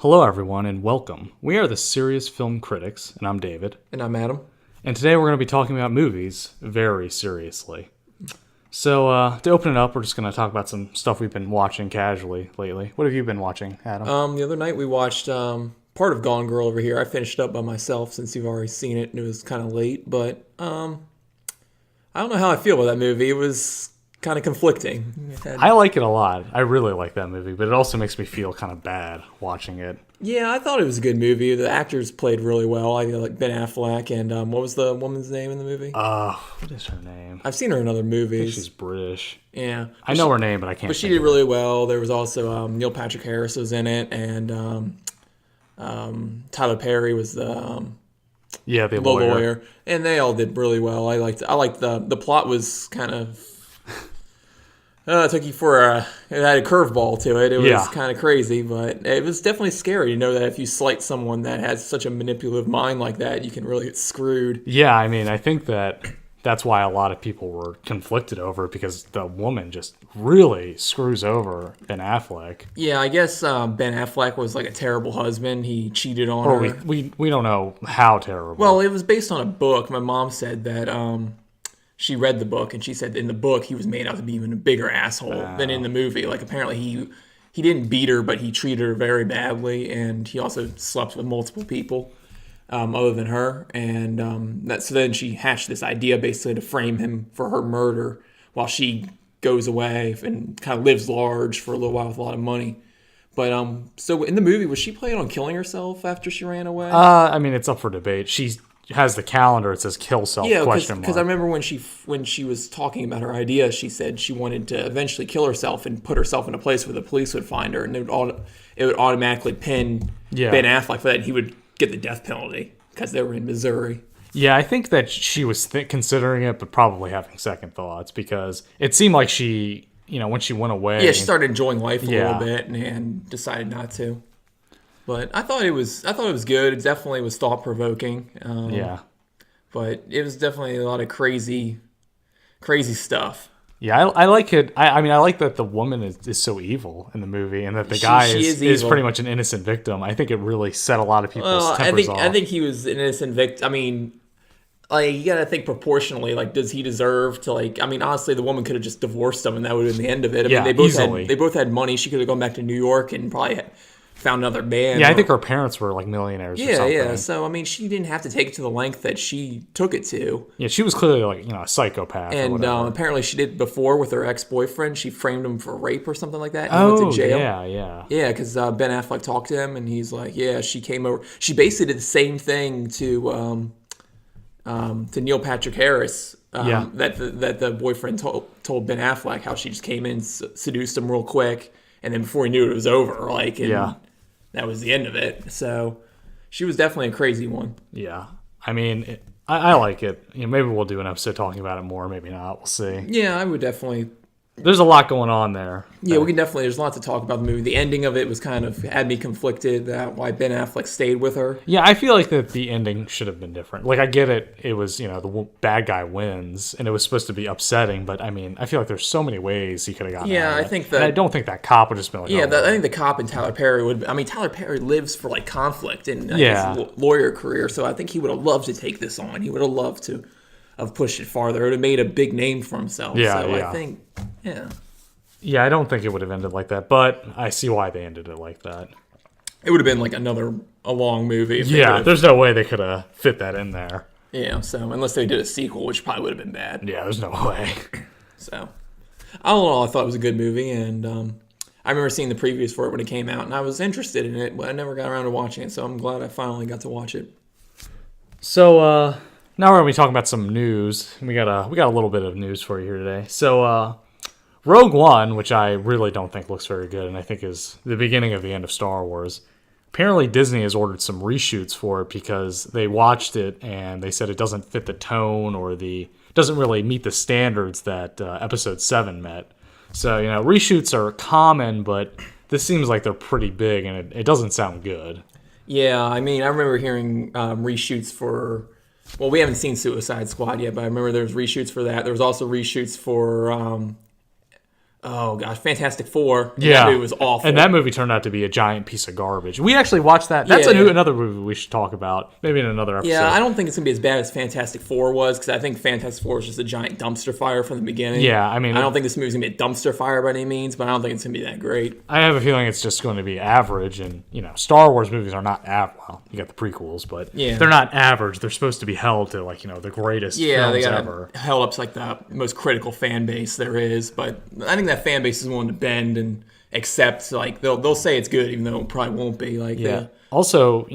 Hello, everyone, and welcome. We are the Serious Film Critics, and I'm David. And I'm Adam. And today we're going to be talking about movies very seriously. So, to open it up, we're just going to talk about some stuff we've been watching casually lately. What have you been watching, Adam? The other night we watched part of Gone Girl over here. I finished up by myself since you've already seen it, and it was kind of late. But I don't know how I feel about that movie. It was kind of conflicting. I like it a lot. I really like that movie, but it also makes me feel kind of bad watching it. Yeah, I thought it was a good movie. The actors played really well. I like Ben Affleck and what was the woman's name in the movie? What is her name? I've seen her in other I movies. think she's British. Yeah, I know her name, but I can't. But she think did of really well. There was also Neil Patrick Harris was in it, and Tyler Perry was the the lawyer, and they all did really well. I liked the plot was kind of it took you for it had a curveball to it. It was kind of crazy, but it was definitely scary to know that if you slight someone that has such a manipulative mind like that, you can really get screwed. Yeah, I mean, I think that's why a lot of people were conflicted over it, because the woman just really screws over Ben Affleck. Yeah, I guess Ben Affleck was like a terrible husband. He cheated on her. We don't know how terrible. Well, it was based on a book. My mom said that she read the book, and she said in the book he was made out to be even a bigger asshole than in the movie. Like, apparently he didn't beat her, but he treated her very badly, and he also slept with multiple people other than her. And so then she hatched this idea basically to frame him for her murder while she goes away and kind of lives large for a little while with a lot of money. But so in the movie, was she planning on killing herself after she ran away? I mean, it's up for debate. She has the calendar. It says "kill self?" Yeah, because I remember when she was talking about her idea, she said she wanted to eventually kill herself and put herself in a place where the police would find her, and it would automatically pin Ben Affleck for that. And he would get the death penalty because they were in Missouri. Yeah, I think that she was considering it, but probably having second thoughts, because it seemed like she, when she went away. Yeah, she started enjoying life a little bit and decided not to. But I thought it was good. It definitely was thought provoking. But it was definitely a lot of crazy stuff. Yeah, I like it. I mean, I like that the woman is so evil in the movie, and that the guy is pretty much an innocent victim. I think it really set a lot of people's tempers off. I think he was an innocent victim. I mean, like, you gotta think proportionally. Like, does he deserve to, like? I mean, honestly, the woman could have just divorced him, and that would have been the end of it. I mean, they both had money. She could have gone back to New York and probably found another band. Yeah, I think her parents were like millionaires or something. Yeah. So, I mean, she didn't have to take it to the length that she took it to. Yeah, she was clearly like, a psychopath. And apparently she did before with her ex-boyfriend. She framed him for rape or something like that. And he went to jail. Yeah. Yeah, because Ben Affleck talked to him, and he's like, yeah, she came over. She basically did the same thing to Neil Patrick Harris. That the boyfriend told Ben Affleck, how she just came in, seduced him real quick, and then before he knew it was over. That was the end of it. So she was definitely a crazy one. Yeah. I mean, I like it. Maybe we'll do an episode talking about it more. Maybe not. We'll see. Yeah, I would definitely. There's a lot going on there. Yeah, we can definitely. There's a lot to talk about the movie. The ending of it was kind of had me conflicted. Why Ben Affleck stayed with her. Yeah, I feel like that the ending should have been different. Like, I get it. It was, the bad guy wins, and it was supposed to be upsetting. But I mean, I feel like there's so many ways he could have gotten. Yeah, out of I think it. that. And I don't think that cop would just be like. Yeah, I think the cop and Tyler Perry would. I mean, Tyler Perry lives for like conflict in his lawyer career, so I think he would have loved to take this on. He would have loved to have pushed it farther. It would have made a big name for himself. Yeah, so yeah. I think, Yeah, I don't think it would have ended like that, but I see why they ended it like that. It would have been like a long movie. There's no way they could have fit that in there. Yeah, so unless they did a sequel, which probably would have been bad. Yeah, there's no way. So, all in all, I thought it was a good movie, and I remember seeing the previews for it when it came out, and I was interested in it, but I never got around to watching it, so I'm glad I finally got to watch it. So, now we're going to be talking about some news. We got a little bit of news for you here today. So, Rogue One, which I really don't think looks very good, and I think is the beginning of the end of Star Wars. Apparently, Disney has ordered some reshoots for it because they watched it and they said it doesn't fit the tone or doesn't really meet the standards that Episode 7 met. So, reshoots are common, but this seems like they're pretty big, and it doesn't sound good. Yeah, I mean, I remember hearing reshoots for. Well, we haven't seen Suicide Squad yet, but I remember there was reshoots for that. There was also reshoots for Oh gosh, Fantastic Four. Yeah, That movie was awful. and that movie turned out to be a giant piece of garbage. We actually watched that. That's another movie we should talk about, maybe in another episode. Yeah, I don't think it's gonna be as bad as Fantastic Four was, because I think Fantastic Four was just a giant dumpster fire from the beginning. Yeah, I mean, I don't think this movie's gonna be a dumpster fire by any means, but I don't think it's gonna be that great. I have a feeling it's just going to be average, and Star Wars movies are not well, you got the prequels, but they're not average. They're supposed to be held to the greatest films ever. Held up to like the most critical fan base there is, but I think that fan base is willing to bend and accept, like they'll say it's good even though it probably won't be. Also,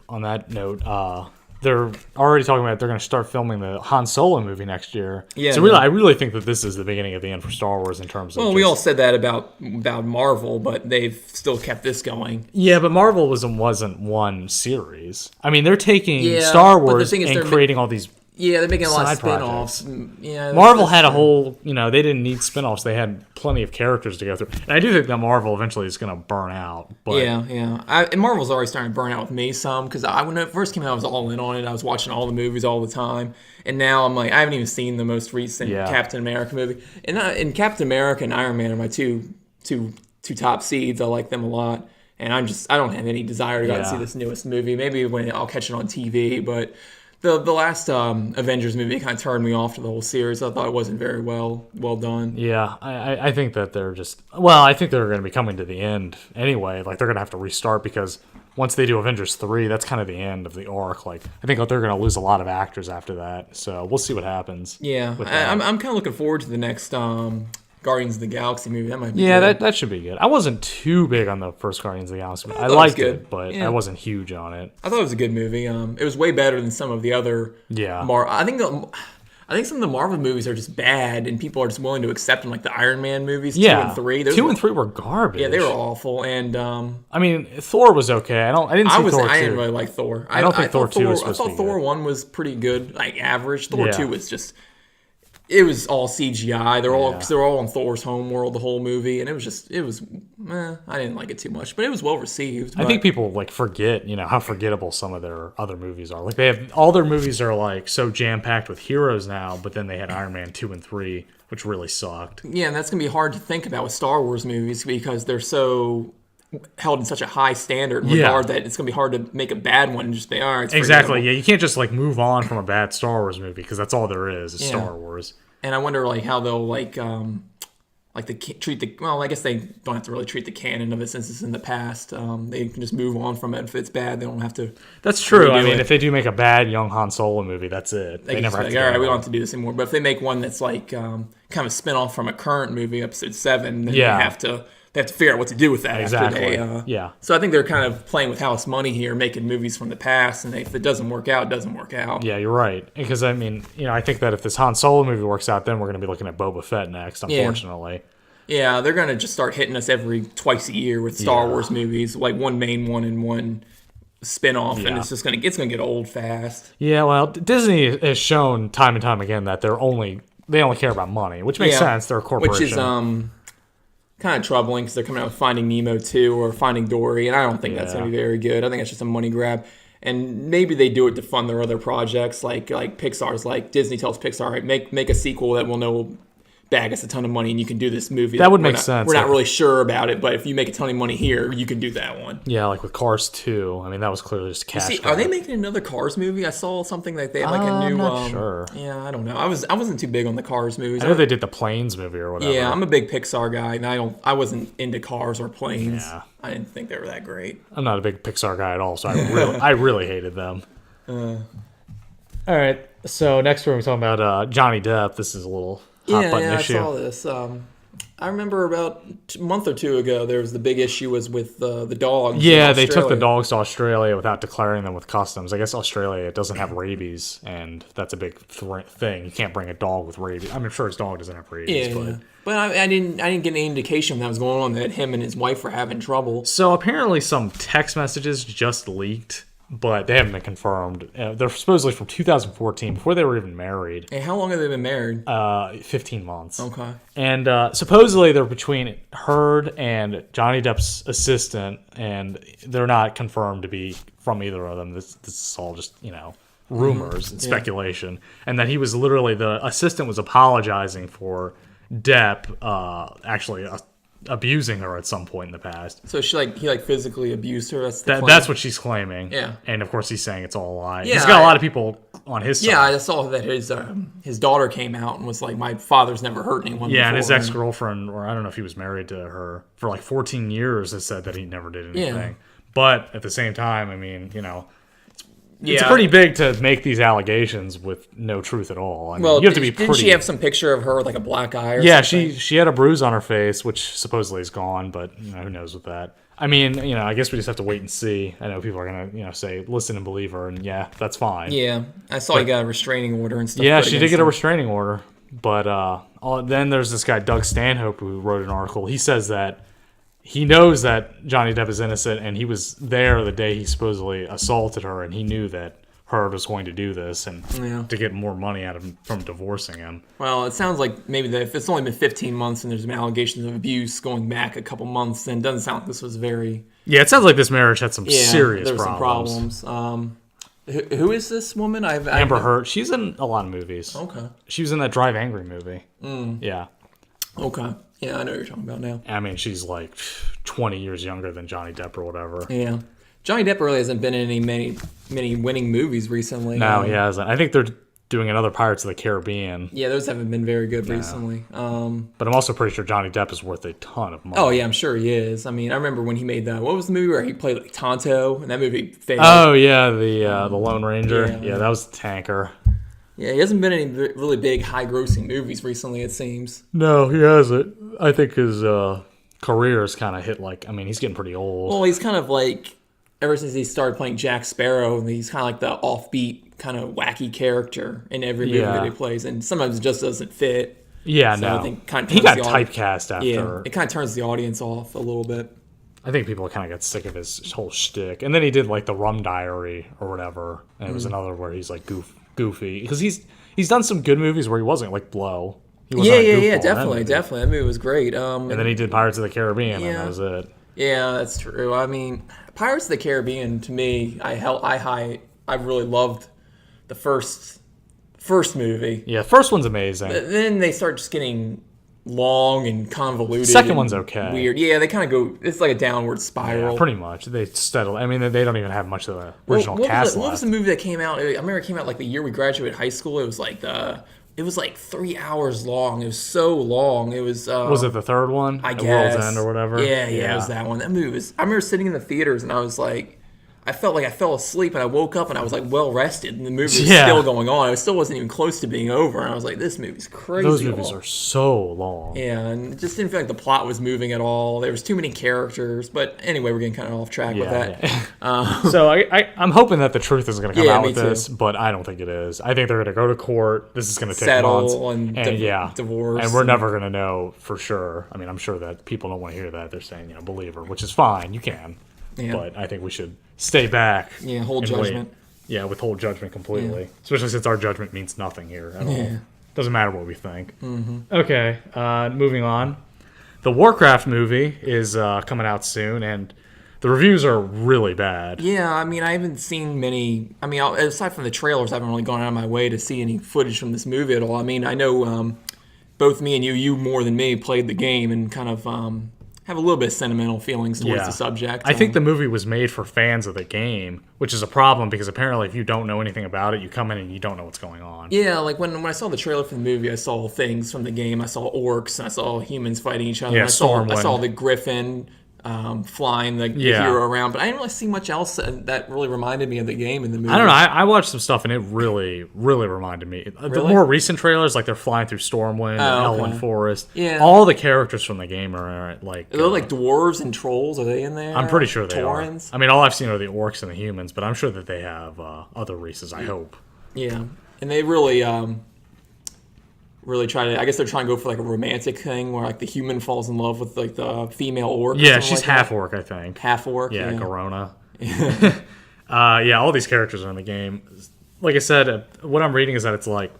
on that note, they're already talking about they're going to start filming the Han Solo movie next year. Yeah. So I really think that this is the beginning of the end for Star Wars in terms of. Well, we all said that about Marvel, but they've still kept this going. Yeah, but Marvel wasn't one series. I mean, they're taking Star Wars and creating all these. Yeah, they're making a lot of spin-offs. Yeah, Marvel had a whole, they didn't need spin-offs. They had plenty of characters to go through. And I do think that Marvel eventually is going to burn out. But and Marvel's already starting to burn out with me some, because when it first came out, I was all in on it. I was watching all the movies all the time. And now I'm like, I haven't even seen the most recent Captain America movie. And Captain America and Iron Man are my two top seeds. I like them a lot. And I don't have any desire to go and see this newest movie. Maybe when I'll catch it on TV, but... The last Avengers movie kind of turned me off to the whole series. I thought it wasn't very well done. Yeah, I think that they're just... Well, I think they're going to be coming to the end anyway. Like, they're going to have to restart because once they do Avengers 3, that's kind of the end of the arc. Like, I think they're going to lose a lot of actors after that. So we'll see what happens. Yeah, I'm kind of looking forward to the next... Guardians of the Galaxy movie. That might be good. that should be good. I wasn't too big on the first Guardians of the Galaxy movie. I liked it, but I wasn't huge on it. I thought it was a good movie. It was way better than some of the other I think some of the Marvel movies are just bad, and people are just willing to accept them, like the Iron Man movies, 2 and 3. 2 and 3 were garbage. Yeah, they were awful. And I mean, Thor was okay. I didn't see Thor 2. I didn't really like Thor. I don't think Thor 2 was supposed to be I thought Thor 1 was pretty good, like average. Thor 2 was just... It was all CGI. They're all on Thor's homeworld the whole movie, and I didn't like it too much, but it was well received. I think people forget, how forgettable some of their other movies are. Like, they have all their movies are like so jam packed with heroes now, but then they had Iron Man 2 and 3, which really sucked. Yeah, and that's gonna be hard to think about with Star Wars movies because they're so held in such a high standard regard that it's going to be hard to make a bad one and just be, all right, it's exactly. Yeah, you can't just move on from a bad Star Wars movie because that's all there is Star Wars. And I wonder how they'll treat the... Well, I guess they don't have to really treat the canon of it since it's in the past. They can just move on from it. If it's bad, they don't have to... That's true. I mean, if they do make a bad young Han Solo movie, that's it. They never have to... All right, we don't have to do this anymore. But if they make one that's kind of a spin-off from a current movie, Episode 7, then they have to figure out what to do with that. Exactly. So I think they're kind of playing with house money here, making movies from the past, and if it doesn't work out, it doesn't work out. Yeah, you're right. Because, I mean, I think that if this Han Solo movie works out, then we're going to be looking at Boba Fett next, unfortunately. Yeah, they're going to just start hitting us twice a year with Star Wars movies, like one main one and one spin-off, and it's going to get old fast. Yeah, well, Disney has shown time and time again that they only care about money, which makes sense. They're a corporation. Which is kind of troubling because they're coming out with Finding Nemo 2 or Finding Dory, and I don't think that's going to be very good. I think it's just a money grab. And maybe they do it to fund their other projects, like Pixar's. Like Disney tells Pixar, right, make a sequel that we'll know will bag us a ton of money, and you can do this movie. That would make sense. We're not really sure about it, but if you make a ton of money here, you can do that one. Yeah, like with Cars 2. I mean, that was clearly just cash. Are they making another Cars movie? I saw something like they had a new. I'm not sure. Yeah, I don't know. I wasn't too big on the Cars movies. I know they did the Planes movie or whatever. Yeah, I'm a big Pixar guy, and I wasn't into Cars or Planes. Yeah. I didn't think they were that great. I'm not a big Pixar guy at all, so I really hated them. All right, so next we're talking about Johnny Depp. This is a little hot button issue. I saw this. I remember about a month or two ago, there was the big issue with the dogs. Yeah, they took the dogs to Australia without declaring them with customs. I guess Australia doesn't have rabies, and that's a big thing. You can't bring a dog with rabies. I'm sure his dog doesn't have rabies. Yeah, but I didn't get any indication that was going on that him and his wife were having trouble. So apparently some text messages just leaked, but they haven't been confirmed. They're supposedly from 2014, before they were even married. Hey, how long have they been married? 15 months. Okay. And supposedly they're between Heard and Johnny Depp's assistant, and they're not confirmed to be from either of them. This is all just, rumors and speculation. And that he was literally, the assistant was apologizing for Depp actually abusing her at some point in the past. So he physically abused her. That's what she's claiming. Yeah. And of course he's saying it's all a lie. Yeah, He's got a lot of people on his side. Yeah, I saw that his daughter came out and was like, my father's never hurt anyone. Yeah, before. and his ex-girlfriend, or I don't know if he was married to her for like 14 years, has said that he never did anything. Yeah. But at the same time, I mean, it's pretty big to make these allegations with no truth at all. I mean, you have to be pretty... Didn't she have some picture of her with like a black eye or yeah, something? she had a bruise on her face, which supposedly is gone, but who knows with that. I mean, I guess we just have to wait and see. I know people are going to, say, listen and believe her, and yeah, that's fine. Yeah, I saw he got a restraining order and stuff. Yeah, she did get a restraining order. But then there's this guy, Doug Stanhope, who wrote an article. He says that he knows that Johnny Depp is innocent, and he was there the day he supposedly assaulted her, and he knew that Heard was going to do this and to get more money out of him from divorcing him. Well, it sounds like maybe if it's only been 15 months and there's been allegations of abuse going back a couple months, then it doesn't sound like this was very... Yeah, it sounds like this marriage had some serious there were problems. some problems. Who is this woman? Amber Heard. She's in a lot of movies. Okay. She was in that Drive Angry movie. Yeah. Okay. Yeah, I know what you're talking about now. I mean, she's like 20 years younger than Johnny Depp or whatever. Yeah. Johnny Depp really hasn't been in many winning movies recently. No, he hasn't. I think they're doing another Pirates of the Caribbean. Yeah, those haven't been very good recently. But I'm also pretty sure Johnny Depp is worth a ton of money. Oh, yeah, I'm sure he is. I mean, I remember when he made what was the movie where he played like Tonto? And that movie failed. Oh, yeah, the Lone Ranger. Yeah, that was a tanker. Yeah, he hasn't been in any really big, high-grossing movies recently, it seems. No, he hasn't. I think his career's kind of hit he's getting pretty old. Well, he's kind of like... Ever since he started playing Jack Sparrow, he's kind of like the offbeat, kind of wacky character in every movie that he plays, and sometimes it just doesn't fit. Yeah, so no. I think kind of he got typecast after. Yeah, it kind of turns the audience off a little bit. I think people kind of got sick of his whole shtick. And then he did like the Rum Diary or whatever, and it was another where he's like goofy. Because he's done some good movies where he wasn't like Blow. Yeah, definitely. That movie was great. And then he did Pirates of the Caribbean, and that was it. Yeah, that's true. I mean, Pirates of the Caribbean, to me, I really loved the first movie. Yeah, first one's amazing. But then they start just getting long and convoluted. Second one's okay. Weird. Yeah, they kind of go. It's like a downward spiral. Yeah, pretty much. They settle. I mean, they don't even have much of the original cast left. What was the movie that came out? I remember it came out like the year we graduated high school. It was like 3 hours long. It was so long. It was. Was it the third one? I guess. World's End or whatever. Yeah, it was that one. That movie was. I remember sitting in the theaters and I was like, I felt like I fell asleep and I woke up and I was like well rested and the movie was still going on. It still wasn't even close to being over. And I was like, this movie's crazy. Those movies are so long. Yeah, and it just didn't feel like the plot was moving at all. There was too many characters. But anyway, we're getting kind of off track with that. Yeah. So I'm hoping that the truth is going to come out with this, but I don't think it is. I think they're going to go to court. This is going to take months. and divorce. And we're never going to know for sure. I mean, I'm sure that people don't want to hear that. They're saying, believe her, which is fine. You can. Yeah. But I think we should stay back. Yeah, hold judgment. Wait. Yeah, withhold judgment completely. Yeah. Especially since our judgment means nothing here at all. Doesn't matter what we think. Mm-hmm. Okay, moving on. The Warcraft movie is coming out soon, and the reviews are really bad. Yeah, I mean, I haven't seen many... I mean, aside from the trailers, I haven't really gone out of my way to see any footage from this movie at all. I mean, I know both me and you more than me, played the game and kind of... have a little bit of sentimental feelings towards the subject. I think the movie was made for fans of the game, which is a problem because apparently if you don't know anything about it, you come in and you don't know what's going on. Yeah, like when I saw the trailer for the movie, I saw things from the game. I saw orcs, and I saw humans fighting each other. Yeah, I saw the griffin flying the hero around, but I didn't really see much else that really reminded me of the game in the movie. I don't know. I watched some stuff and it really, really reminded me. The more recent trailers, like they're flying through Stormwind and Elwynn Forest. Yeah. All the characters from the game are like... Are they like dwarves and trolls? Are they in there? I'm pretty sure they Taurens? are. I mean, all I've seen are the orcs and the humans, but I'm sure that they have other races, I hope. Yeah. And they really... really try to... I guess they're trying to go for like a romantic thing where like the human falls in love with like the female orc. Yeah, she's half orc, I think. Half orc. Yeah, Garona. All these characters are in the game. Like I said, what I'm reading is that it's like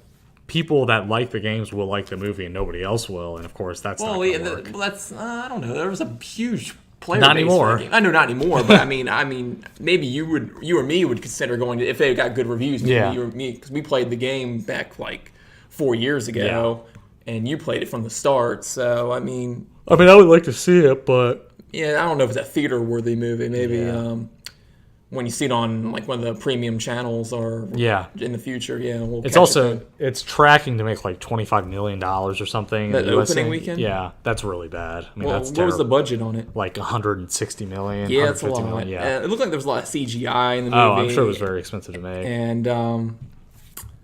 people that like the games will like the movie and nobody else will, and of course that's not gonna work. Well, that's I don't know. There was a huge player not base anymore. For the game. I know not anymore, but I mean, maybe you or me would consider going to if they got good reviews. Maybe you or me, because we played the game back like 4 years ago. and you played it from the start. So I mean, I would like to see it, but yeah, I don't know if it's a theater-worthy movie. Maybe Yeah. when you see it on like one of the premium channels or yeah. in the future, yeah, we'll It's catch also it it's tracking to make like $25 million or something. then. in The the USA. opening weekend. Yeah, that's really bad. I mean, Well, that's what was the terrible. budget on it? Like 160 million, Yeah, it's a 150 lot. million. Yeah. It looked like there was a lot of CGI in the movie. Oh, I'm sure it was very expensive to make. And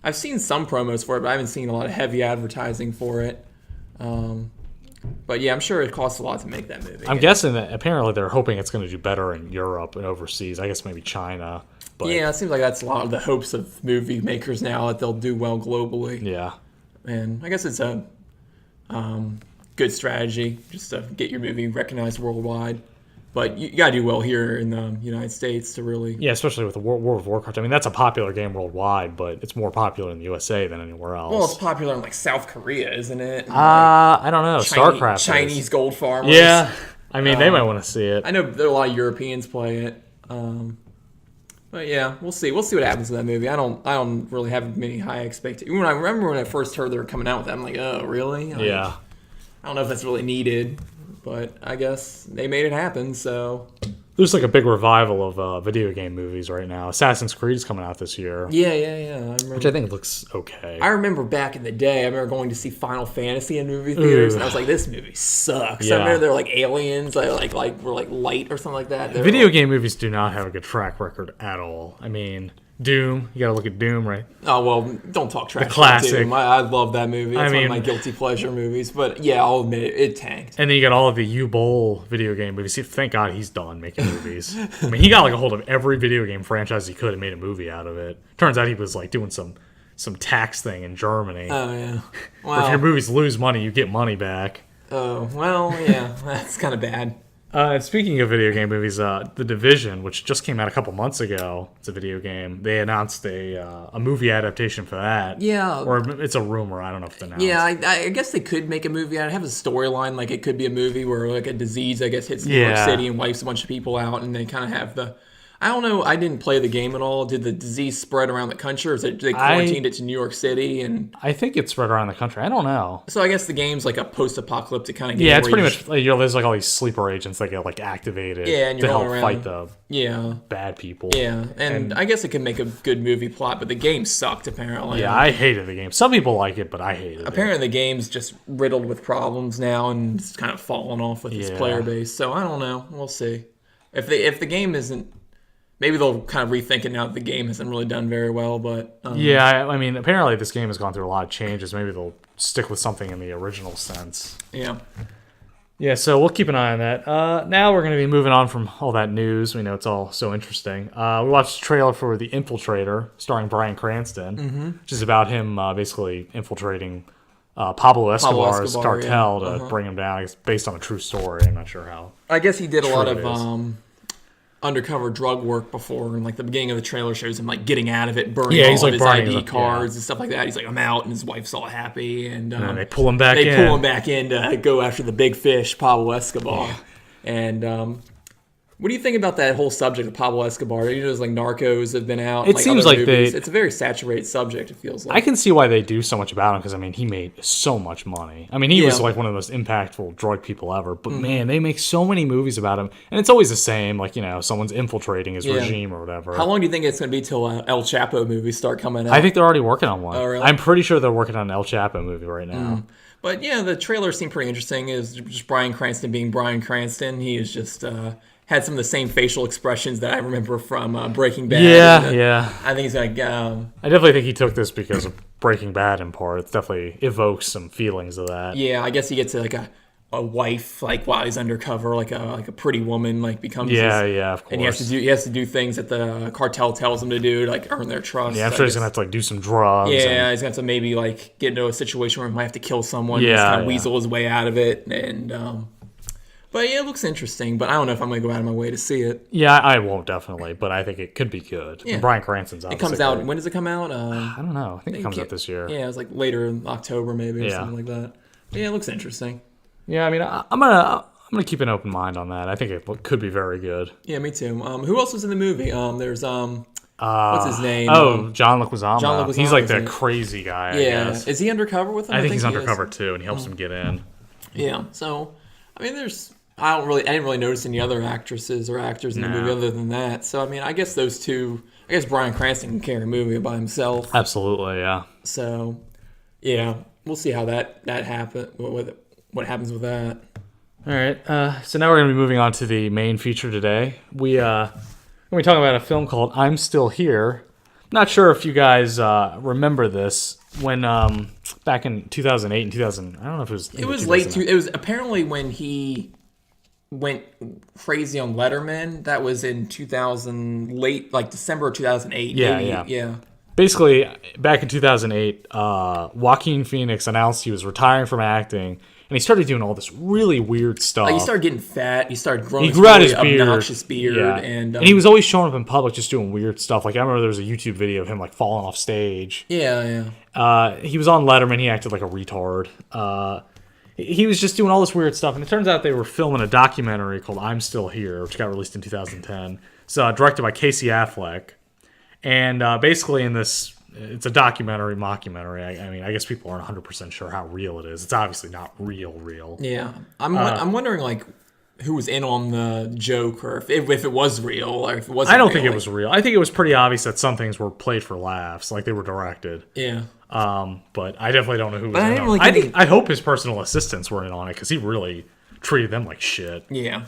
I've seen some promos for it, but I haven't seen a lot of heavy advertising for it. But yeah, I'm sure it costs a lot to make that movie. I'm guessing that apparently they're hoping it's going to do better in Europe and overseas. I guess maybe China. But Yeah, it seems like that's a lot of the hopes of movie makers now, that they'll do well globally. yeah. And I guess it's a good strategy just to get your movie recognized worldwide. But you gotta do well here in the United States to really. Yeah, especially with the World of Warcraft. I mean, that's a popular game worldwide, but it's more popular in the USA than anywhere else. Well, it's popular in like South Korea, isn't it? And, I don't know. like, StarCraft is. Chinese gold farmers. Yeah. I mean, they might want to see it. I know there are a lot of Europeans play it. But yeah, we'll see. We'll see what happens with that movie. I don't really have many high expectations. When I first heard they were coming out with that, I'm like, oh, really? Like, Yeah. I don't know if that's really needed, but I guess they made it happen. So There's like a big revival of video game movies right now. Assassin's Creed is coming out this year, yeah. I remember. which I think looks okay. I remember back in the day, I remember going to see Final Fantasy in movie theaters, and I was like, "This movie sucks." Yeah. I remember there were like aliens, like were like light or something like that. They were Video like, game movies do not have a good track record at all. I mean, Doom, you got to look at Doom, right? oh well, don't talk trash. classic. Doom. I love that movie. It's one mean- of my guilty pleasure movies. But yeah, I'll admit it tanked. And then you got all of the U-Bowl video game movies. See, thank God he's done making movies. I mean, he got like a hold of every video game franchise he could and made a movie out of it. Turns out he was like doing some tax thing in Germany. Oh yeah. Where if your Well, movies lose money, you get money back. oh well, yeah. That's kind of bad. And speaking of video game movies, The Division, which just came out a couple months ago, it's a video game. They announced a movie adaptation for that. Yeah. Or it's a rumor. I don't know if it's announced. Yeah, I guess they could make a movie out of it. Have a storyline, like it could be a movie where like a disease, I guess, hits New York Yeah. City and wipes a bunch of people out, and they kind of have the. I don't know. I didn't play the game at all. Did the disease spread around the country, or is it, they quarantined it to New York City? And I think it's spread around the country. I don't know. so I guess the game's like a post-apocalyptic kind of game. Yeah, it's where pretty you much like, there's like all these sleeper agents that get like activated Yeah, and to you're help going fight around. the Yeah, bad people. yeah, and I guess it could make a good movie plot, but the game sucked apparently. Yeah, I hated the game. Some people like it, but I hated it. Apparently, the game's just riddled with problems now, and it's kind of fallen off with its Yeah. player base. So I don't know. We'll see. If the game isn't, maybe they'll kind of rethink it now that the game hasn't really done very well. But Yeah, I mean, apparently this game has gone through a lot of changes. Maybe they'll stick with something in the original sense. yeah. Yeah, so we'll keep an eye on that. Now we're going to be moving on from all that news. We know it's all so interesting. We watched the trailer for The Infiltrator, starring Bryan Cranston, which is about him basically infiltrating Pablo Escobar's Escobar, cartel yeah. to bring him down. It's based on a true story. I'm not sure how. I guess he did a lot True of it is. undercover drug work before, and like the beginning of the trailer shows him like getting out of it, burning Yeah, all he's, of like, his burning ID them, cards and stuff like that. He's like, I'm out, and his wife's all happy, and And they pull him back in. they pull him back in to go after the big fish, Pablo Escobar. And what do you think about that whole subject of Pablo Escobar? You know, there's like Narcos have been out. It like seems other like movies. they- It's a very saturated subject. It feels I like. can see why they do so much about him because, I mean, he made so much money. I mean, he was Yeah. like one of the most impactful drug people ever. But, man, they make so many movies about him. And it's always the same, like, you know, someone's infiltrating his regime or whatever. How long do you think it's going to be till El Chapo movies start coming out? I think they're already working on one. Oh, really? I'm pretty sure they're working on an El Chapo movie right now. But yeah, the trailer seemed pretty interesting. Is just Bryan Cranston being Bryan Cranston. He is just had some of the same facial expressions that I remember from Breaking Bad. Yeah, And, yeah. I think he's like, I definitely think he took this because of Breaking Bad in part. It definitely evokes some feelings of that. yeah, I guess he gets like a wife like while he's undercover, like a pretty woman, like becomes Yeah, his, yeah, of course. and he has to do things that the cartel tells him to do to like earn their trust. Yeah, I'm I sure he's guess. going to have to, like, do some drugs. Yeah, and- he's gonna have to maybe like get into a situation where he might have to kill someone. Yeah, just kind of yeah. weasel his way out of it, and but yeah, it looks interesting. But I don't know if I'm gonna go out of my way to see it. Yeah, I won't definitely, but I think it could be good. Yeah. And Bryan Cranston's It obviously comes out. great. When does it come out? I don't know. I think it comes out this year. Yeah, it was like later in October maybe or Yeah. something like that. Yeah, it looks interesting. Yeah, I mean, I'm gonna keep an open mind on that. I think it could be very good. Yeah, me too. Who else was in the movie? There's What's his name? John Leguizamo. John Leguizamo, He's like the isn't it? crazy guy. I Yeah, guess. is he undercover with him? I think he's he undercover is. too, and he helps him get in. Yeah, so I mean, I didn't really notice any other actresses or actors in the movie other than that. So I mean, I guess those two. I guess Bryan Cranston can carry a movie by himself. Absolutely, yeah. So, yeah, we'll see how that happen. What happens with that? All right. So now we're going to be moving on to the main feature today. We're talking about a film called I'm Still Here. Not sure if you guys remember this when back in 2008 and 2000. I don't know if it was. It was late. It was apparently when he went crazy on Letterman. That was in 2000, late like December of 2008. Yeah. Basically, back in 2008, Joaquin Phoenix announced he was retiring from acting. And he started doing all this really weird stuff. Like he started getting fat. He started growing. He grew out his beard. Obnoxious beard. Yeah. And he was always showing up in public just doing weird stuff. Like I remember there was a YouTube video of him like falling off stage. Yeah. He was on Letterman. He acted like a retard. He was just doing all this weird stuff. And it turns out they were filming a documentary called I'm Still Here, which got released in 2010. It's directed by Casey Affleck. And basically in this... It's a mockumentary. I mean, I guess people aren't 100% sure how real it is. It's obviously not real. Yeah. I'm wondering, like, who was in on the joke, or if it was real, or if it wasn't I don't real. think it was real. I think it was pretty obvious that some things were played for laughs, like they were directed. Yeah. But I definitely don't know who was But I in didn't on really it. I hope his personal assistants were in on it, because he really treated them like shit. Yeah.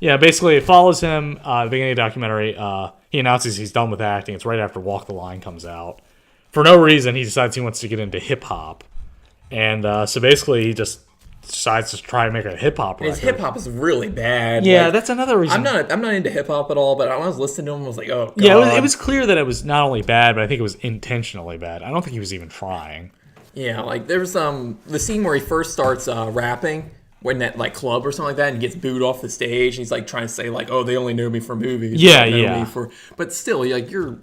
Basically it follows him at the beginning of the documentary. He announces he's done with acting. It's right after Walk the Line comes out. For no reason, he decides he wants to get into hip-hop. And so basically he just decides to try and make a hip-hop record. His hip-hop is really bad. Yeah, like, that's another reason. I'm not into hip-hop at all, but when I was listening to him, I was like, oh, God. Yeah, it was clear that it was not only bad, but I think it was intentionally bad. I don't think he was even trying. Yeah, like there's the scene where he first starts rapping, when that like club or something like that, and he gets booed off the stage, and he's like trying to say like, "Oh, they only know me for movies." Yeah. But still, like you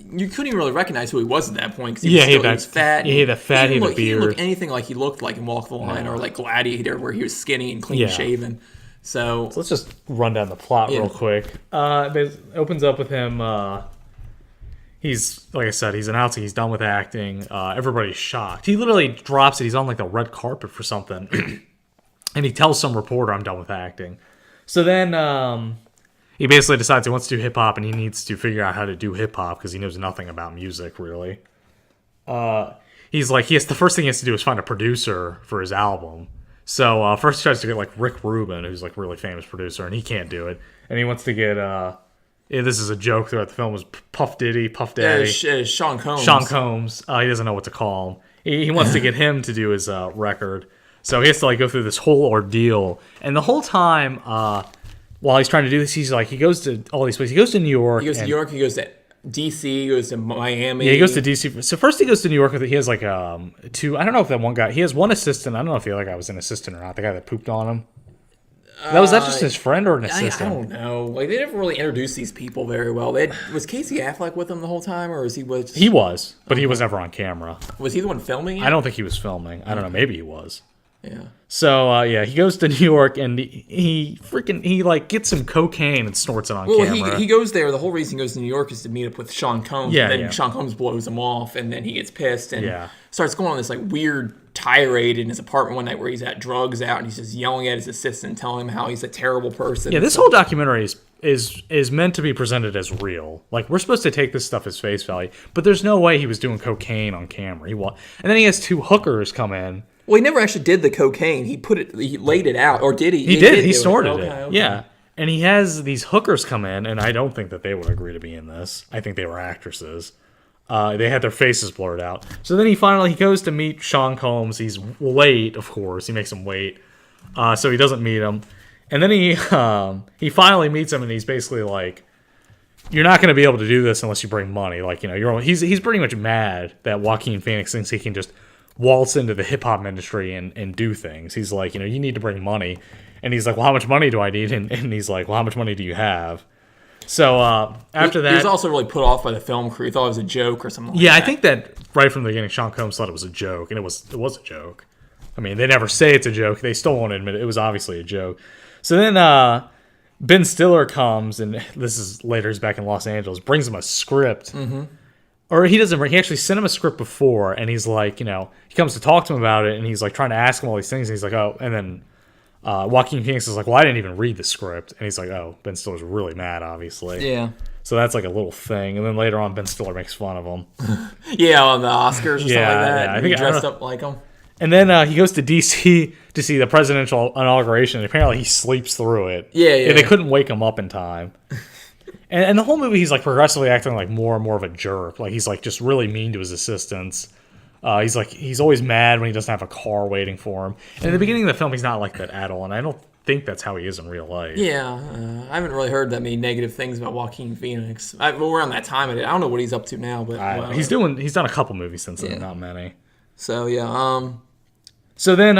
couldn't even really recognize who he was at that point because he was fat. He had the fat, he had the beard. He didn't look anything like he looked like in Walk the Line or like Gladiator, where he was skinny and clean shaven. So let's just run down the plot real quick. It opens up with him. He's, like I said, he's announcing he's done with acting. Everybody's shocked. He literally drops it. He's on like the red carpet for something. And he tells some reporter, I'm done with acting. So then he basically decides he wants to do hip-hop, and he needs to figure out how to do hip-hop because he knows nothing about music, really. The first thing he has to do is find a producer for his album. So first he tries to get like Rick Rubin, who's like a really famous producer, and he can't do it. And he wants to get... this is a joke throughout the film, was Puff Daddy. Sean Combs. Sean Combs. He doesn't know what to call him. He wants to get him to do his record. So he has to like go through this whole ordeal. And the whole time, while he's trying to do this, he goes to all these places. He goes to New York. He goes to New York. He goes to D.C. He goes to Miami. Yeah, he goes to D.C. So first he goes to New York. He has like two. I don't know if that one guy. He has one assistant. I don't know if the other guy was an assistant or not. The guy that pooped on him. Was that just his friend or an assistant? I don't know. Like they never really introduced these people very well. Was Casey Affleck with them the whole time, or was he with? He was, but he was never on camera. Was he the one filming it? I don't think he was filming. I don't know. Maybe he was. Yeah. So he goes to New York and he like gets some cocaine and snorts it on camera. Well, he goes there. The whole reason he goes to New York is to meet up with Sean Combs. Yeah, and then Sean Combs blows him off, and then he gets pissed and – starts going on this like weird tirade in his apartment one night where he's at drugs out and he's just yelling at his assistant, telling him how he's a terrible person. Yeah, this whole documentary is meant to be presented as real. Like we're supposed to take this stuff as face value, but there's no way he was doing cocaine on camera. And then he has two hookers come in. Well, he never actually did the cocaine. He laid it out, or did he? He did. He snorted it. Okay. Yeah. And he has these hookers come in, and I don't think that they would agree to be in this. I think they were actresses. They had their faces blurred out. So then he goes to meet Sean Combs. He's late, of course. He makes him wait. So he doesn't meet him. And then he finally meets him, and he's basically like, you're not going to be able to do this unless you bring money. Like, he's pretty much mad that Joaquin Phoenix thinks he can just waltz into the hip-hop industry and do things. He's like, you need to bring money. And he's like, well, how much money do I need? And he's like, well, how much money do you have? So after that... He was also really put off by the film crew. He thought it was a joke or something like that. Yeah, I think that right from the beginning, Sean Combs thought it was a joke, and it was a joke. I mean, they never say it's a joke. They still won't admit it. It was obviously a joke. So then Ben Stiller comes, and this is later, he's back in Los Angeles, brings him a script. Or he doesn't bring, he actually sent him a script before, and he's like, he comes to talk to him about it, and he's like trying to ask him all these things, and he's like, oh, and then Joaquin Phoenix is like, well, I didn't even read the script. And he's like, oh, Ben Stiller's really mad, obviously. Yeah. So that's like a little thing. And then later on, Ben Stiller makes fun of him. Yeah, on the Oscars or something like that. Yeah, I think think he dressed up like him. And then he goes to D.C. to see the presidential inauguration, and apparently he sleeps through it. Yeah. They couldn't wake him up in time. And the whole movie, he's like progressively acting like more and more of a jerk. Like he's like just really mean to his assistants. He's always mad when he doesn't have a car waiting for him. And in the beginning of the film, he's not like that at all, and I don't think that's how he is in real life. Yeah, I haven't really heard that many negative things about Joaquin Phoenix. We're on that time of it. I don't know what he's up to now, but he's done a couple movies since then, not many. So yeah. So then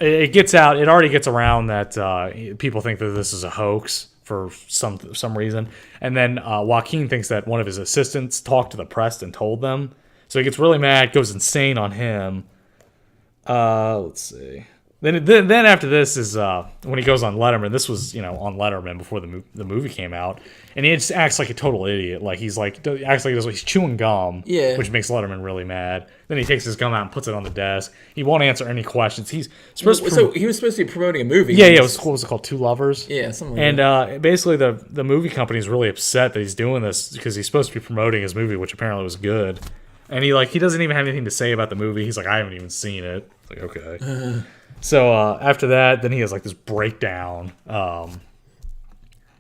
it gets out. It already gets around that people think that this is a hoax for some reason, and then Joaquin thinks that one of his assistants talked to the press and told them. So he gets really mad, goes insane on him. Let's see. Then after this is when he goes on Letterman. This was on Letterman before the movie came out, and he just acts like a total idiot. Like he's like acts like he's chewing gum, which makes Letterman really mad. Then he takes his gum out and puts it on the desk. He won't answer any questions. He's supposed so he was supposed to be promoting a movie. Yeah. What was it called? Two Lovers. Yeah, something. Like and basically the movie company is really upset that he's doing this because he's supposed to be promoting his movie, which apparently was good. And he doesn't even have anything to say about the movie. He's like, I haven't even seen it. It's like, okay. So after that, then he has like this breakdown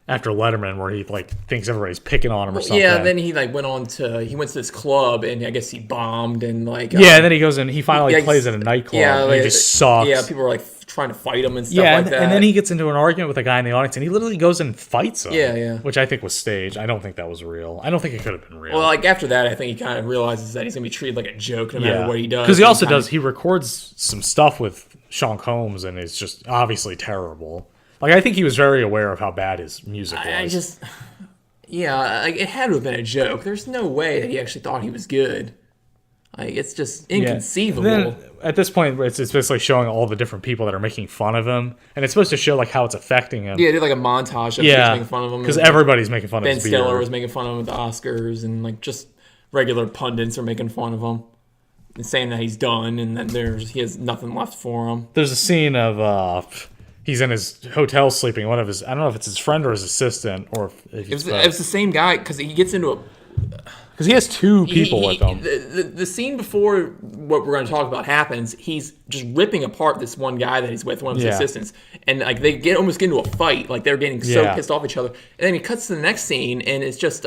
after Letterman where he like thinks everybody's picking on him or something. Yeah, then he went to this club, and I guess he bombed and like. And then he goes in. He finally plays at a nightclub. Yeah, and he just sucks. Yeah, people are like trying to fight him and stuff like that. And then he gets into an argument with a guy in the audience, and he literally goes in and fights him. Yeah. Which I think was staged. I don't think that was real. I don't think it could have been real. Well, like after that, I think he kind of realizes that he's gonna be treated like a joke no matter what he does. Because he also does. He records some stuff with Sean Combs, and it's just obviously terrible. Like I think he was very aware of how bad his music was. It had to have been a joke. There's no way that he actually thought he was good. Like it's just inconceivable. Then, at this point, it's basically showing all the different people that are making fun of him, and it's supposed to show like how it's affecting him. Yeah, they did like a montage of people making fun of him because everybody's making fun of him. Ben Stiller was making fun of him at the Oscars, and like just regular pundits are making fun of him and saying that he's done and that he has nothing left for him. There's a scene of he's in his hotel sleeping. One of his, I don't know if it's his friend or his assistant, or if it's the same guy because he gets into a. Because he has two people with him. The scene before what we're going to talk about happens, he's just ripping apart this one guy that he's with, one of his assistants. And like they almost get into a fight. Like they're getting so pissed off each other. And then he cuts to the next scene, and it's just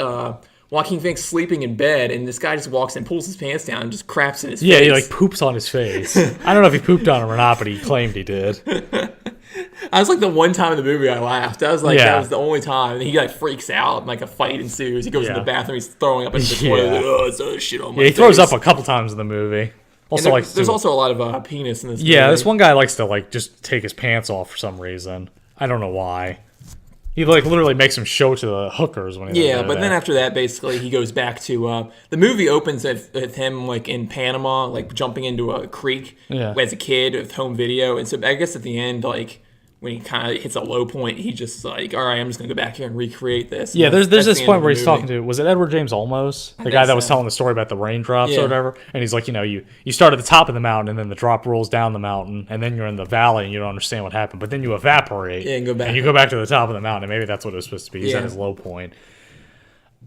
Joaquin Phoenix sleeping in bed, and this guy just walks in, pulls his pants down, and just craps in his face. Yeah, he like poops on his face. I don't know if he pooped on him or not, but he claimed he did. I was like the one time in the movie I laughed. That was that was the only time. And he like freaks out, and like a fight ensues. He goes in the bathroom, he's throwing up into the toilet. Like, oh, it's shit on my face. He throws up a couple times in the movie. Also, there's also a lot of penis in this movie. Yeah, this one guy likes to like just take his pants off for some reason. I don't know why. He like literally makes him show to the hookers when he but then after that, basically, he goes back to the movie opens with him like in Panama, like jumping into a creek as a kid with home video, and so I guess at the end, like when he kind of hits a low point, he just like, all right, I'm just gonna go back here and recreate this. Yeah, there's this point where he's talking to, was it Edward James Olmos, the guy that was telling the story about the raindrops or whatever, and he's like, you start at the top of the mountain and then the drop rolls down the mountain and then you're in the valley and you don't understand what happened, but then you evaporate and you go back to the top of the mountain, and maybe that's what it was supposed to be. He's at his low point.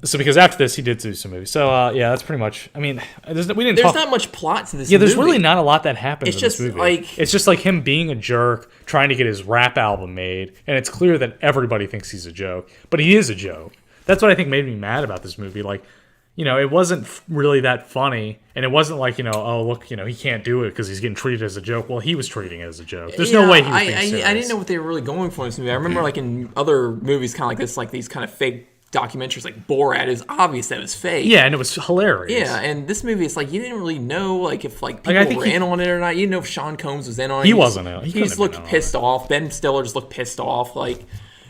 So because after this, he did do some movies. So that's pretty much. I mean, there's not much plot to this. Yeah, there's really not a lot that happens in this movie. Like it's just like him being a jerk, trying to get his rap album made, and it's clear that everybody thinks he's a joke, but he is a joke. That's what I think made me mad about this movie. Like, it wasn't really that funny, and it wasn't like oh look, he can't do it because he's getting treated as a joke. Well, he was treating it as a joke. There's no way he was being serious. I didn't know what they were really going for in this movie. I remember like in other movies, kind of like this, like these kind of fake documentaries like Borat, is obvious that it was fake. Yeah, and it was hilarious. Yeah, and this movie, it's like you didn't really know like if like people were in on it or not. You didn't know if Sean Combs was in on it. He wasn't in. He just looked pissed off. Ben Stiller just looked pissed off. Like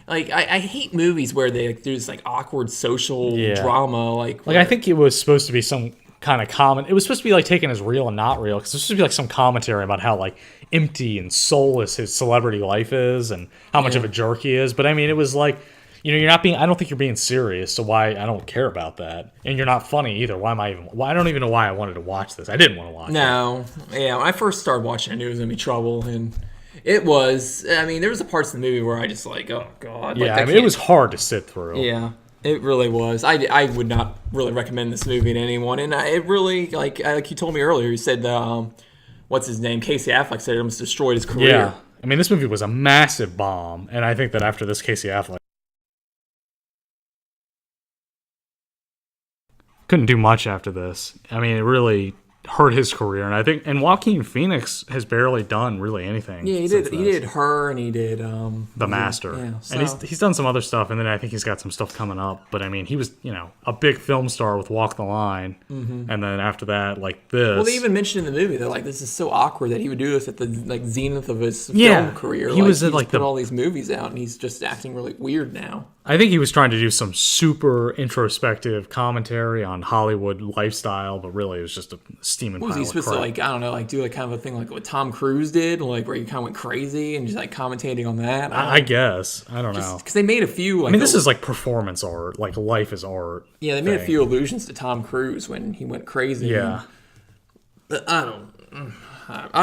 I hate movies where they do this like awkward social drama. Like I think it was supposed to be some kind of comment. It was supposed to be like taken as real and not real because there's supposed to be like some commentary about how like empty and soulless his celebrity life is and how much of a jerk he is. But I mean, it was like, you're not being. I don't think you're being serious. So why? I don't care about that. And you're not funny either. Why am I even? Why I don't even know why I wanted to watch this. I didn't want to watch it. No, yeah. When I first started watching, I knew it was gonna be trouble, and it was. I mean, there was the parts of the movie where I just like, oh god. Yeah, like, I mean, it was hard to sit through. Yeah. It really was. I would not really recommend this movie to anyone, and it really like you told me earlier. You said what's his name? Casey Affleck said it almost destroyed his career. Yeah, I mean this movie was a massive bomb, and I think that after this, Casey Affleck couldn't do much after this. I mean, it really hurt his career, and I think Joaquin Phoenix has barely done really anything. Yeah, he did. He did Her, and he did The Master, yeah, and he's done some other stuff, and then I think he's got some stuff coming up. But I mean, he was a big film star with Walk the Line, and then after that, like this. Well, they even mentioned in the movie that like this is so awkward that he would do this at the like zenith of his film career. He was at like put all these movies out, and he's just acting really weird now. I think he was trying to do some super introspective commentary on Hollywood lifestyle, but really it was just a steaming pile of crap. Was he supposed to like, I don't know, like do like kind of a thing like what Tom Cruise did, like where he kind of went crazy and just like commentating on that? I guess. I don't know. Because they made a few. Like, I mean, this is like performance art, like life is art. Yeah, they made a few allusions to Tom Cruise when he went crazy. Yeah. I'm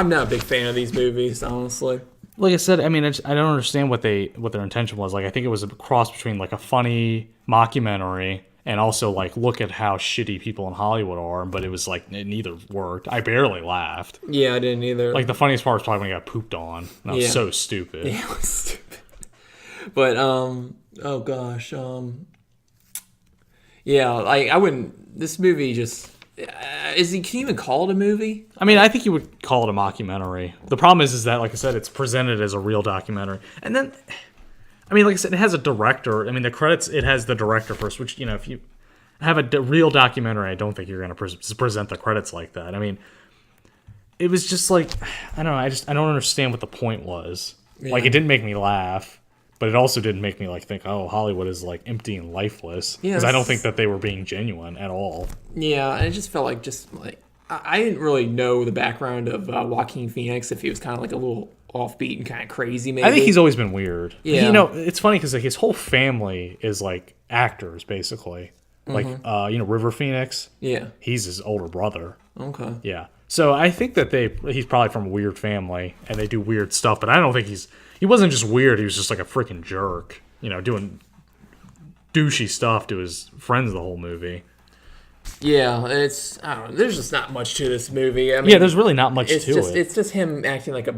not a big fan of these movies, honestly. Like I said, I mean, I don't understand what their intention was. Like, I think it was a cross between like a funny mockumentary and also like look at how shitty people in Hollywood are. But it was like neither worked. I barely laughed. Yeah, I didn't either. Like the funniest part was probably when he got pooped on. That was so stupid. Yeah, it was stupid. But oh gosh, yeah, like I wouldn't. This movie just. Can you even call it a movie? I mean, I think you would call it a mockumentary. The problem is that, like I said, it's presented as a real documentary. And then, I mean, like I said, it has a director. I mean, the credits, it has the director first, which, if you have a real documentary, I don't think you're going to present the credits like that. I mean, it was just like, I don't know, I don't understand what the point was. Yeah. Like, it didn't make me laugh. But it also didn't make me like think, oh, Hollywood is like empty and lifeless. Because I don't think that they were being genuine at all. Yeah, and it just felt like I didn't really know the background of Joaquin Phoenix, if he was kind of like a little offbeat and kind of crazy. Maybe I think he's always been weird. Yeah, it's funny because like his whole family is like actors basically. Like River Phoenix. Yeah, he's his older brother. Okay. Yeah, so I think that he's probably from a weird family and they do weird stuff. But I don't think he wasn't just weird. He was just like a freaking jerk, doing douchey stuff to his friends the whole movie. Yeah, I don't know. There's just not much to this movie. I mean, there's really not much to it. It's just him acting like a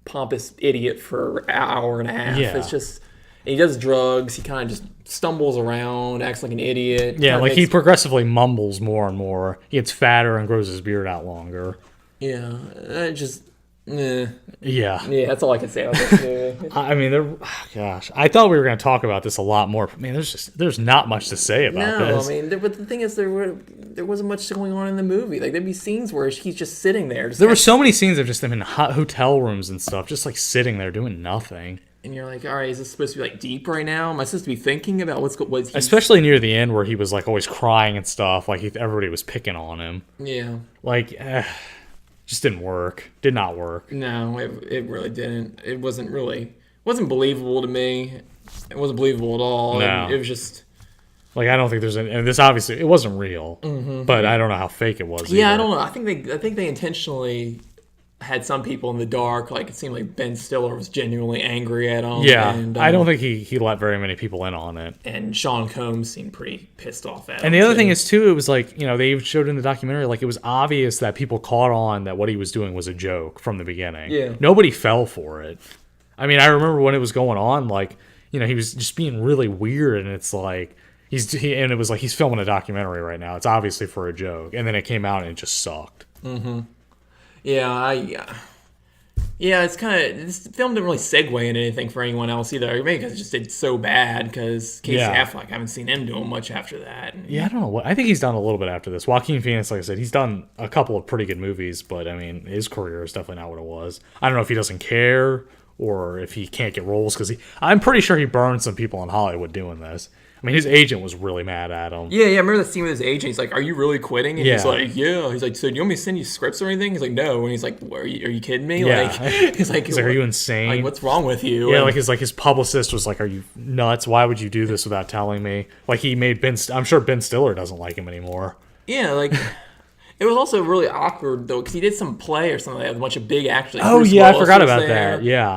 pompous idiot for an hour and a half. Yeah. It's just, he does drugs. He kind of just stumbles around, acts like an idiot. Yeah, like he progressively mumbles more and more. He gets fatter and grows his beard out longer. Yeah, Yeah, that's all I can say about this movie. I mean, gosh, I thought we were going to talk about this a lot more. But, man, there's not much to say about this. I mean, but the thing is, there wasn't much going on in the movie. Like there'd be scenes where he's just sitting there. There were so many scenes of just them in hot hotel rooms and stuff, just like sitting there doing nothing. And you're like, all right, is this supposed to be like deep right now? Am I supposed to be thinking about what's especially near the end where he was like always crying and stuff, like everybody was picking on him. Yeah, like. Just didn't work. Did not work. No, it really didn't. It wasn't believable to me. It wasn't believable at all. No. It was just like I don't think there's any. And this obviously it wasn't real, but I don't know how fake it was. Yeah, either. I don't know. I think they intentionally had some people in the dark. Like it seemed like Ben Stiller was genuinely angry at him. Yeah, and, I don't think he let very many people in on it. And Sean Combs seemed pretty pissed off at him. And the other thing is too, it was like they showed in the documentary like it was obvious that people caught on that what he was doing was a joke from the beginning. Yeah, nobody fell for it. I mean, I remember when it was going on, like he was just being really weird, and it's like and it was like he's filming a documentary right now. It's obviously for a joke, and then it came out and it just sucked. Mm-hmm. Yeah, it's kind of, this film didn't really segue into anything for anyone else either. Maybe because it just did so bad. Because Casey Affleck, I haven't seen him doing much after that. Yeah, I don't know what. I think he's done a little bit after this. Joaquin Phoenix, like I said, he's done a couple of pretty good movies, but I mean, his career is definitely not what it was. I don't know if he doesn't care or if he can't get roles because I'm pretty sure he burned some people in Hollywood doing this. I mean, his agent was really mad at him. Yeah, I remember the scene with his agent. He's like, "Are you really quitting?" And he's Yeah. like, "Yeah." He's like, "So do you want me to send you scripts or anything?" He's like, "No." And he's like, "Are you kidding me?" Yeah. Like, he's like, "Are you insane? Like, what's wrong with you?" Yeah, And, his publicist was like, "Are you nuts? Why would you do this without telling me?" Like he made I'm sure Ben Stiller doesn't like him anymore. yeah, like. It was also really awkward though because he did some play or something with a bunch of big actors. Like Oh, Bruce yeah, I Willis forgot was about there, that. Yeah.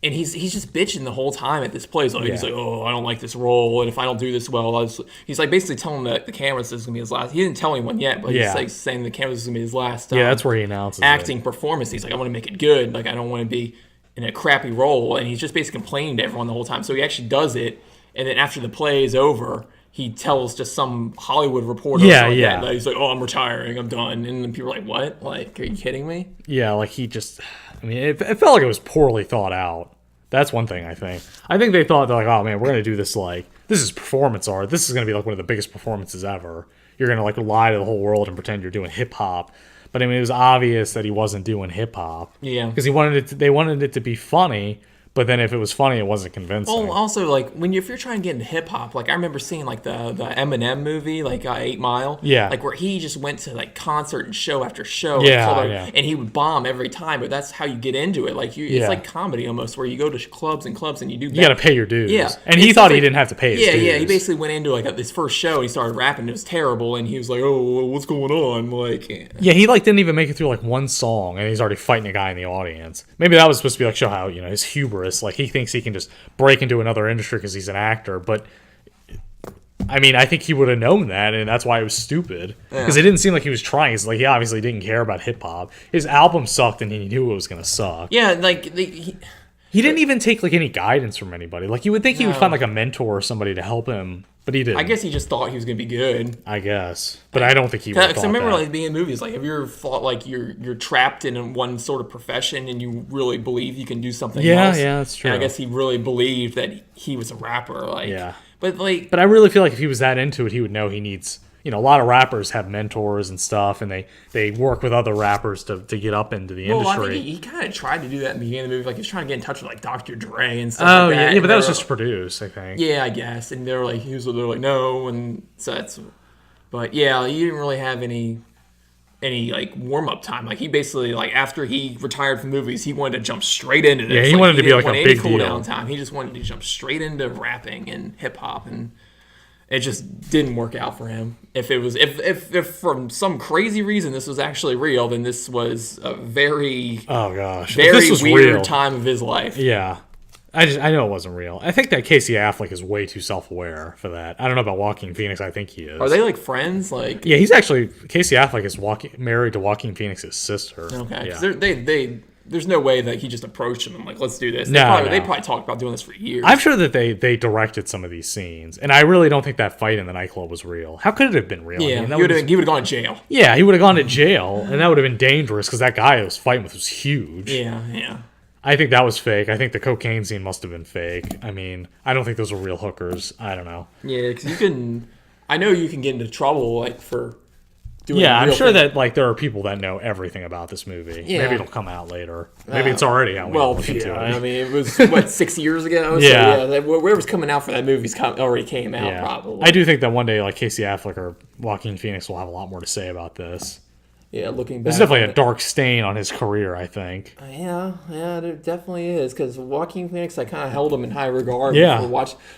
And he's just bitching the whole time at this play. He's like, Yeah. "Oh, I don't like this role, and if I don't do this well, he's like basically telling the cameras this is gonna be his last." He didn't tell anyone yet, but Yeah. he's like saying the cameras is gonna be his last. Yeah, that's where he announces acting performance. He's like, "I want to make it good. Like I don't want to be in a crappy role," and he's just basically complaining to everyone the whole time. So he actually does it, and then after the play is over, he tells just some Hollywood reporter. Yeah, like yeah. that he's like, "Oh, I'm retiring. I'm done." And then people are like, "What? Like, are you kidding me?" Yeah, like he just. I mean, it felt like it was poorly thought out. That's one thing I think. I think they thought they're like, "Oh man, we're gonna do this this is performance art. This is gonna be like one of the biggest performances ever. You're gonna like lie to the whole world and pretend you're doing hip hop." But I mean, it was obvious that he wasn't doing hip hop. Yeah. Because they wanted it to be funny, but then if it was funny, it wasn't convincing. Well, also like if you're trying to get into hip hop, like I remember seeing like the Eminem movie, like 8 Mile, Yeah. like where he just went to like concert and show after show, Yeah, and, yeah. and he would bomb every time, but that's how you get into it. Like it's Yeah. like comedy almost, where you go to clubs and you do. You got to pay your dues. Yeah, And he It's thought like- he didn't have to pay his dues. Yeah. He basically went into like this first show. And he started rapping. It was terrible, and he was like, "Oh, what's going on?" Like, Yeah, he like didn't even make it through like one song, and he's already fighting a guy in the audience. Maybe that was supposed to be like show how his hubris. Like he thinks he can just break into another industry because he's an actor. But I mean, I think he would have known that, and that's why it was stupid. Because it didn't seem like he was trying. It's like he obviously didn't care about hip hop. His album sucked, and he knew it was gonna suck. yeah, like He didn't even take like any guidance from anybody. Like you would think he would find like a mentor or somebody to help him, but he didn't. I guess he just thought he was gonna be good. I guess, but I don't think he would have Because thought I remember that. like being in movies, like have you ever thought like you're trapped in one sort of profession and you really believe you can do something else? Yeah, that's true. And I guess he really believed that he was a rapper. Like, Yeah. But like, But I really feel like if he was that into it, he would know he needs. A lot of rappers have mentors and stuff, and they work with other rappers to get up into the well, I industry. think he kind of tried to do that in the beginning of the movie. Like he was trying to get in touch with like Dr. Dre and stuff. Oh like that. yeah, And but they that was were- just to produce, I think. Yeah, I guess. And they're like, they're like, no, and so that's. But yeah, he didn't really have any like warm up time. Like he basically like after he retired from movies, he wanted to jump straight into this. Yeah, he wanted to be didn't like a want any big cool deal. down time. He just wanted to jump straight into rapping and hip hop, and it just didn't work out for him. If it was if from some crazy reason this was actually real, then this was a very Oh gosh, If very this was weird real, time of his life. Yeah, I know it wasn't real. I think that Casey Affleck is way too self aware for that. I don't know about Joaquin Phoenix. I think he is. Are they like friends? Like Yeah, he's actually Casey Affleck is married to Joaquin Phoenix's sister. okay, Yeah. 'cause they there's no way that he just approached them and like, let's do this. No. They probably talked about doing this for years. I'm sure that they directed some of these scenes, and I really don't think that fight in the nightclub was real. How could it have been real? yeah, I mean, that he would was- have gone to jail. Yeah, he would have gone to jail, and that would have been dangerous because that guy I was fighting with was huge. Yeah. I think that was fake. I think the cocaine scene must have been fake. I mean, I don't think those were real hookers. I don't know. Yeah, because I know you can get into trouble like for doing. Yeah, I'm real sure things. that like there are people that know everything about this movie. Yeah. Maybe it'll come out later. Maybe it's already out. We Well, don't look into yeah, it. I mean, it was what 6 years ago. Yeah. So, yeah, whatever's coming out for that movie's already came out. Yeah. Probably. I do think that one day like Casey Affleck or Joaquin Phoenix will have a lot more to say about this. Yeah, looking back. There's definitely on a dark stain on his career, I think. Yeah, there definitely is. Because Joaquin Phoenix, I kind of held him in high regard. Yeah.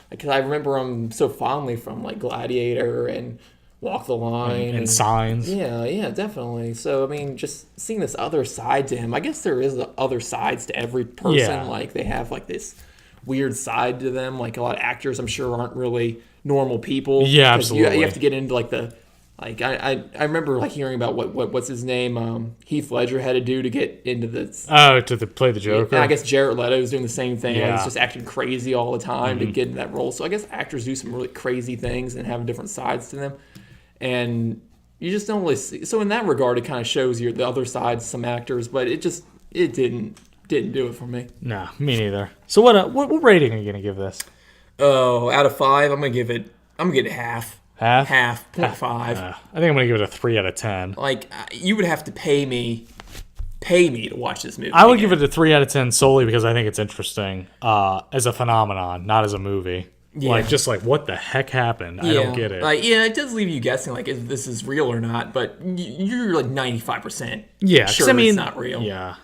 Because I remember him so fondly from like Gladiator and Walk the Line And Signs. Yeah, definitely. So I mean, just seeing this other side to him. I guess there is other sides to every person. Yeah. Like they have like this weird side to them. Like a lot of actors, I'm sure, aren't really normal people. Yeah, 'Cause you absolutely. have to get into like the. Like I remember like hearing about what's his name Heath Ledger had to do to get into this. Oh, play the Joker. And I guess Jared Leto was doing the same thing. Like Yeah. he's just acting crazy all the time to get into that role. So I guess actors do some really crazy things and have different sides to them, and you just don't really see. So in that regard, it kind of shows you the other sides of some actors, but it didn't do it for me. No, me neither. So what rating are you gonna give this? Oh, out of 5, I'm gonna give it half. Half? 0.5. I think I'm gonna give it a 3 out of 10. Like you would have to pay me to watch this movie. I would again. give it a 3 out of 10 solely because I think it's interesting as a phenomenon, not as a movie. Like, just like, what the heck happened? I don't get it. It does leave you guessing, like, if this is real or not, but you're like 95% sure it's not real. Yeah.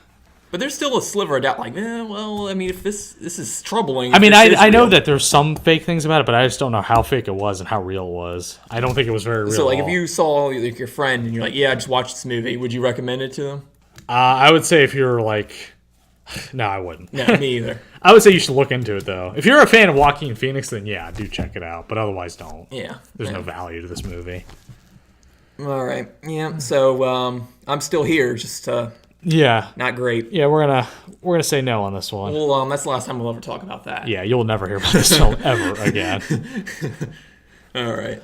But there's still a sliver of doubt, like, well, I mean, if this is troubling. I mean, I know that there's some fake things about it, but I just don't know how fake it was and how real it was. I don't think it was very real. So, like, if you saw like, your friend and you're like, yeah, I just watched this movie, would you recommend it to them? I would say if you're like, no, I wouldn't. No, me either. I would say you should look into it, though. If you're a fan of Joaquin Phoenix, then yeah, do check it out. But otherwise, don't. Yeah. There's no value to this movie. All right. Yeah. So I'm still here, just not great. Yeah, we're gonna say no on this one. Well, that's the last time we'll ever talk about that. Yeah, you'll never hear about this film ever again. All right.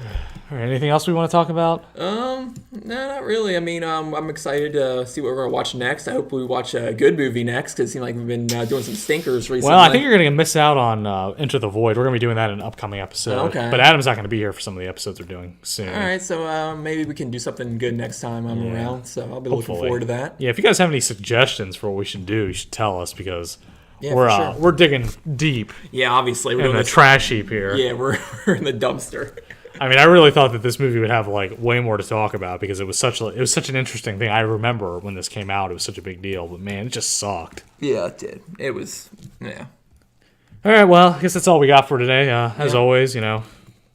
All right. Anything else we want to talk about? No, not really. I mean, I'm excited to see what we're gonna watch next. I hope we watch a good movie next because it seems like we've been doing some stinkers recently. Well, I think you're gonna miss out on Into the Void. We're gonna be doing that in an upcoming episode. Okay. But Adam's not gonna be here for some of the episodes we're doing soon. All right. So maybe we can do something good next time I'm around. So I'll be looking forward to that. Yeah. If you guys have any suggestions for what we should do, you should tell us because. Yeah, we're digging deep. Yeah, obviously We're in the trash heap here. Yeah, we're in the dumpster. I mean, I really thought that this movie would have like way more to talk about because it was such an interesting thing. I remember when this came out, it was such a big deal, but man, it just sucked. Yeah, it did. It was All right, well, I guess that's all we got for today. As always,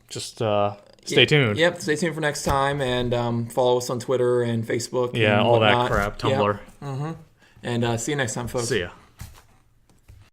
just stay tuned. Yep, stay tuned for next time and follow us on Twitter and Facebook. Yeah, and all whatnot. that crap. Tumblr. Yep. And see you next time, folks. See ya.